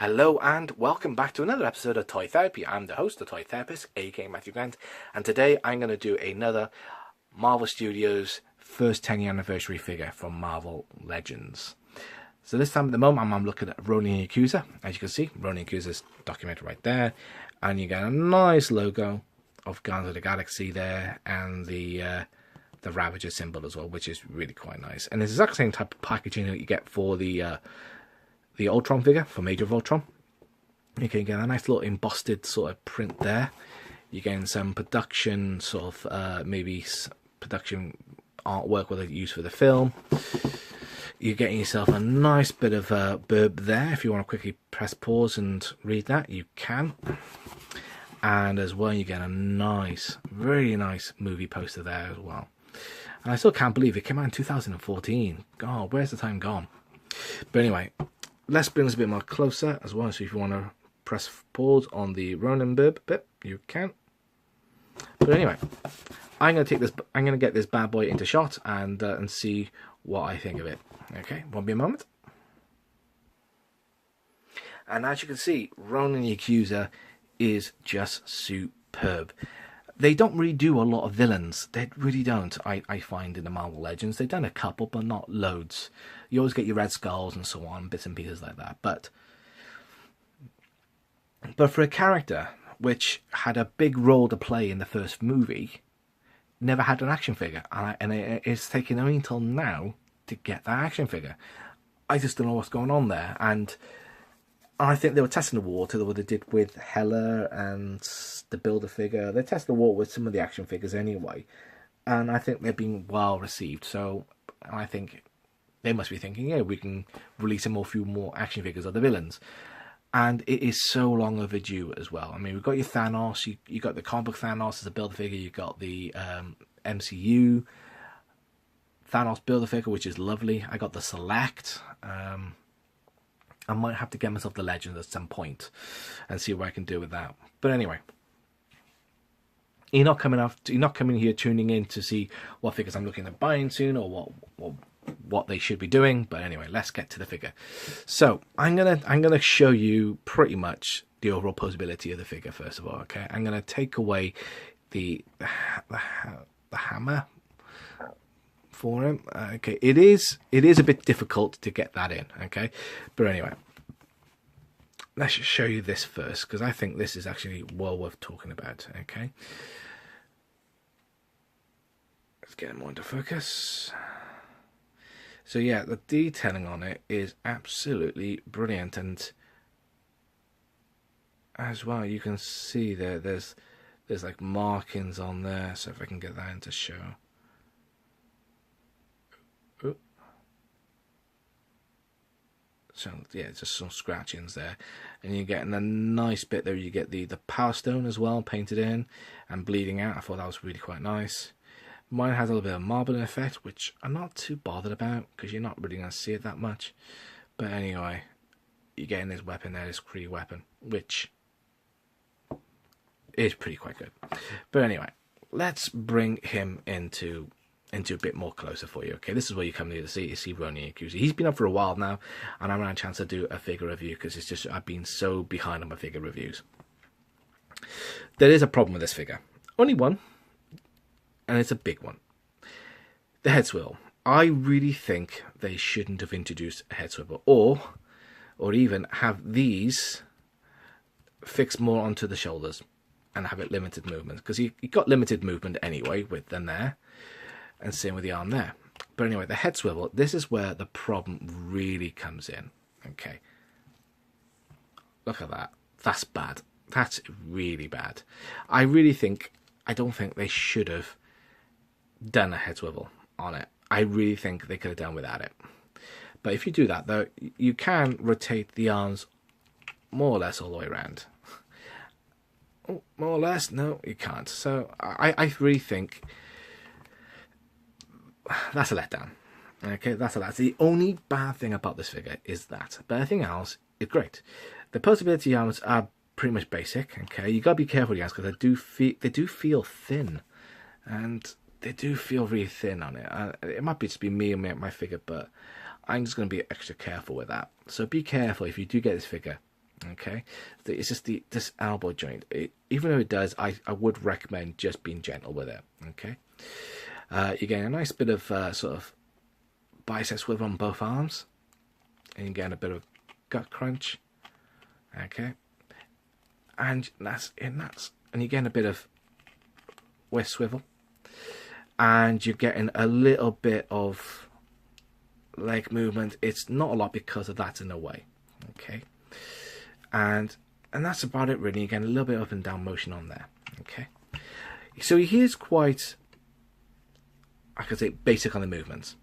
Hello and welcome back to another episode of Toy Therapy. I'm the host, the Toy Therapist, aka Matthew Grant, and today I'm going to do another Marvel Studios first 10-year anniversary figure from Marvel Legends. So this time at the moment I'm looking at Ronan Yakuza. As you can see, Ronan Yakuza's documented right there, and you get a nice logo of Guardians of the Galaxy there, and the Ravager symbol as well, which is really quite nice. And it's the exact same type of packaging that you get for the Ultron figure from Age of Ultron. You can get a nice little embossed sort of print there. You're getting some production sort of maybe production artwork what they use for the film. You're getting yourself a nice bit of blurb there. If you want to quickly press pause and read that, you can. And as well, you get a nice, very nice movie poster there as well. And I still can't believe it came out in 2014. God, where's the time gone? But anyway, let's bring this a bit more closer as well. So if you want to press pause on the Ronan bib bit, you can. But anyway, I'm going to take this. I'm going to get this bad boy into shot and see what I think of it. Okay, won't be a moment. And as you can see, Ronan Yakuza is just superb. They don't really do a lot of villains. They really don't, I find, in the Marvel Legends. They've done a couple, but not loads. You always get your Red Skulls and so on, bits and pieces like that. But for a character which had a big role to play in the first movie, never had an action figure. And it's taken only until now to get that action figure. I just don't know what's going on there. And I think they were testing the water, what they did with Hela and the Build-A-Figure. They tested the water with some of the action figures anyway. And I think they've been well received. So I think they must be thinking, yeah, we can release a few more action figures of the villains. And it is so long overdue as well. I mean, we've got your Thanos, you got the comic book Thanos as a Build-A-Figure, you got the MCU Thanos Build-A-Figure, which is lovely. I got the Select. I might have to get myself the Legends at some point and see what I can do with that. But anyway, you're not coming here tuning in to see what figures I'm looking at buying soon or what they should be doing. But anyway, let's get to the figure. So I'm gonna show you pretty much the overall posability of the figure first of all. Okay, I'm gonna take away the hammer for him. Okay, it is a bit difficult to get that in. Okay, but anyway, let's show you this first because I think this is actually well worth talking about. Okay, let's get it more into focus. So yeah, the detailing on it is absolutely brilliant, and as well you can see there's like markings on there. So if I can get that into show. So yeah, just some scratchings there, and you're getting a nice bit there. You get the Power Stone as well painted in and bleeding out. I thought that was really quite nice. Mine has a little bit of marbling effect, which I'm not too bothered about because you're not really going to see it that much. But anyway, you're getting this weapon there, this Kree weapon, which is pretty quite good. But anyway, let's bring him into a bit more closer for you. Okay, this is where you come here to see Ronan Yakuza. He's been up for a while now, and I haven't had a chance to do a figure review because it's just I've been so behind on my figure reviews. There is a problem with this figure. Only one, and it's a big one. The head swivel. I really think they shouldn't have introduced a head swivel, or even have these fixed more onto the shoulders and have it limited movement, because you got limited movement anyway with them there. And same with the arm there. But anyway, the head swivel, this is where the problem really comes in. Okay. Look at that. That's bad. That's really bad. I don't think they should have done a head swivel on it. I really think they could have done without it. But if you do that, though, you can rotate the arms more or less all the way around. Oh, more or less? No, you can't. So I really think that's a letdown. Okay, that's the only bad thing about this figure is that. But everything else is great. The posability arms are pretty much basic. Okay, you gotta be careful with the arms because they do feel thin, and they do feel really thin on it. It might just be me and my figure, but I'm just gonna be extra careful with that. So be careful if you do get this figure. Okay, it's just this elbow joint. Even though it does, I would recommend just being gentle with it. Okay, you're getting a nice bit of sort of bicep swivel on both arms, and you're getting a bit of gut crunch. Okay, and you're getting a bit of waist swivel, and you're getting a little bit of leg movement. It's not a lot because of that in a way. Okay. And that's about it really. Again, a little bit up and down motion on there. Okay, so he is quite, I could say, basic on the movements,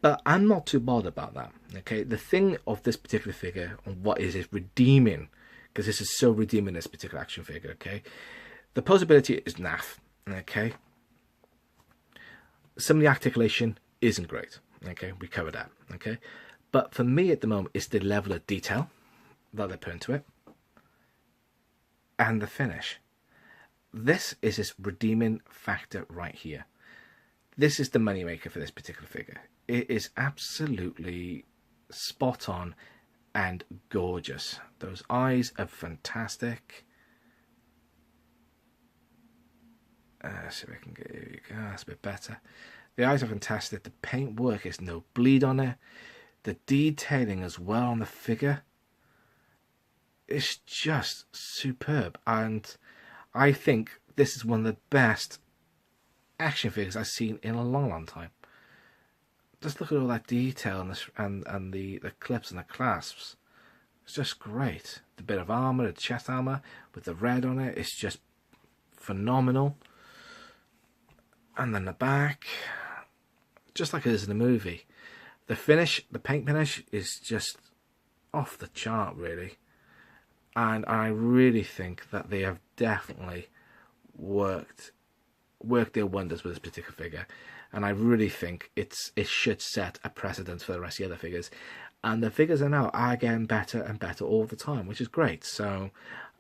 but I'm not too bothered about that. Okay, the thing of this particular figure and what is redeeming, because this is so redeeming, this particular action figure. Okay, the posability is naff. Okay, some of the articulation isn't great. Okay, we covered that. Okay, but for me at the moment, it's the level of detail that they put into it and the finish. This is this redeeming factor right here. This is the moneymaker for this particular figure. It is absolutely spot on and gorgeous. Those eyes are fantastic. See if I can get you. That's a bit better. The eyes are fantastic. The paintwork is no bleed on it. The detailing as well on the figure, it's just superb, and I think this is one of the best action figures I've seen in a long time. Just look at all that detail and the clips and the clasps. It's just great. The bit of armor, the chest armor with the red on it, it's just phenomenal. And then the back, just like it is in the movie. The finish, the paint finish, is just off the chart, really. And I really think that they have definitely worked their wonders with this particular figure. And I really think it should set a precedent for the rest of the other figures. And the figures are getting better and better all the time, which is great. So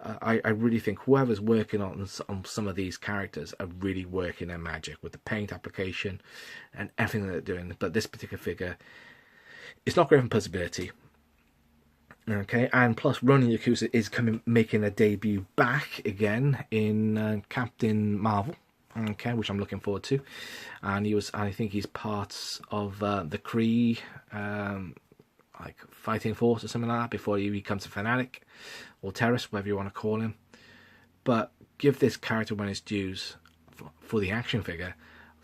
I really think whoever's working on some of these characters are really working their magic with the paint application and everything that they're doing. But this particular figure, it's not great for possibility. Okay, and plus Ronan Yakuza is making a debut back again in Captain Marvel. Okay, which I'm looking forward to. And I think he's part of the Kree like fighting force or something like that before he becomes a fanatic or terrorist, whatever you want to call him. But give this character when it's dues for the action figure.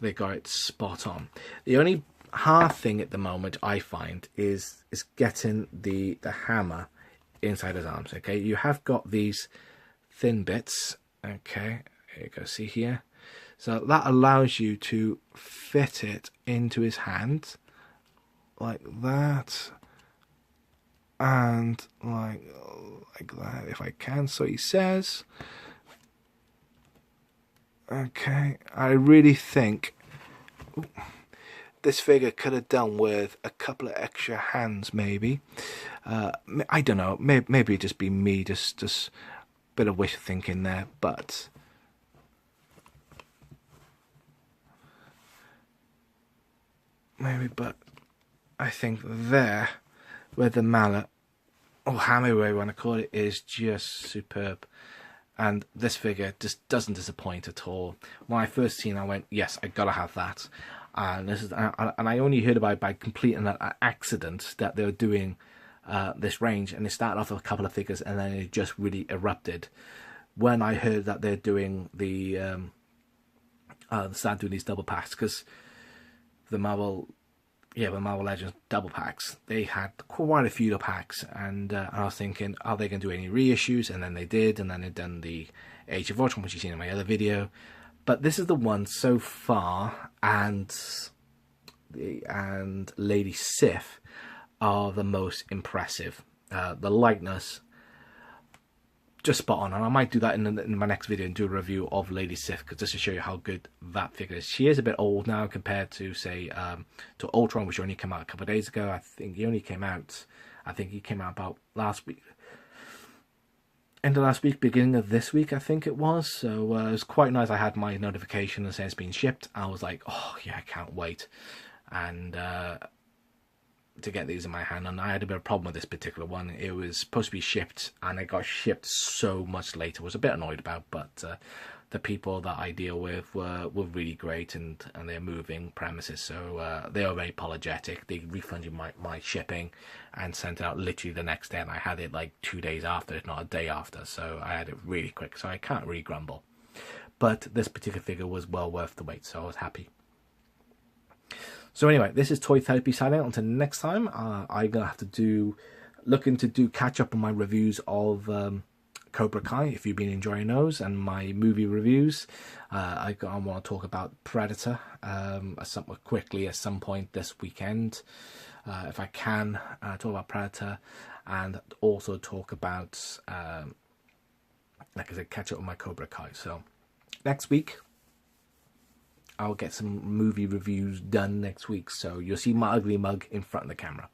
They got it spot on. The only hard thing at the moment I find is getting the hammer inside his arms. Okay, you have got these thin bits. Okay, here you go, see here. So that allows you to fit it into his hand like that, and like that if I can. So he says, okay, I really think this figure could have done with a couple of extra hands, maybe. I don't know. Maybe it'd just be me, just a bit of wish thinking there. But maybe. But I think there, where the mallet or hammer, whatever you want to call it, is just superb. And this figure just doesn't disappoint at all. When I first seen it, I went, yes, I gotta have that. And I only heard about it by completing an accident that they were doing this range, and they started off with a couple of figures, and then it just really erupted when I heard that they're doing start doing these double packs, because the Marvel Legends double packs, they had quite a few packs, and I was thinking, are they going to do any reissues? And then they did, and then they've done the Age of Ultron, which you've seen in my other video. But this is the one so far, and Lady Sif are the most impressive. The likeness, just spot on. And I might do that in my next video and do a review of Lady Sif, just to show you how good that figure is. She is a bit old now compared to, say, to Ultron, which only came out a couple of days ago. I think he came out about last week. End of last week, beginning of this week, I think it was. So it was quite nice. I had my notification that says it's been shipped. I was like, oh yeah, I can't wait. And to get these in my hand, and I had a bit of a problem with this particular one. It was supposed to be shipped, and it got shipped so much later. I was a bit annoyed about, but the people that I deal with were really great, and they're moving premises, so they were very apologetic. They refunded my shipping and sent it out literally the next day, and I had it like 2 days after, if not a day after, so I had it really quick, so I can't really grumble. But this particular figure was well worth the wait, so I was happy. So anyway, this is Toy Therapy signing out. Until next time, I'm gonna have to looking to do catch up on my reviews of Cobra Kai, if you've been enjoying those, and my movie reviews. I want to talk about Predator quickly at some point this weekend, if I can. Talk about Predator, and also talk about, like I said, catch up on my Cobra Kai. So next week, I'll get some movie reviews done next week, so you'll see my ugly mug in front of the camera.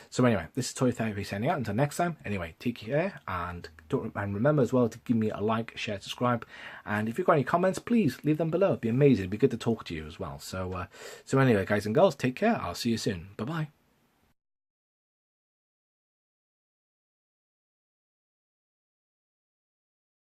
So anyway, this is Toy Therapy signing out. Until next time, anyway, take care, and remember as well to give me a like, share, subscribe, and if you've got any comments, please leave them below. It'd be amazing. It'd be good to talk to you as well. So anyway, guys and girls, take care. I'll see you soon. Bye-bye.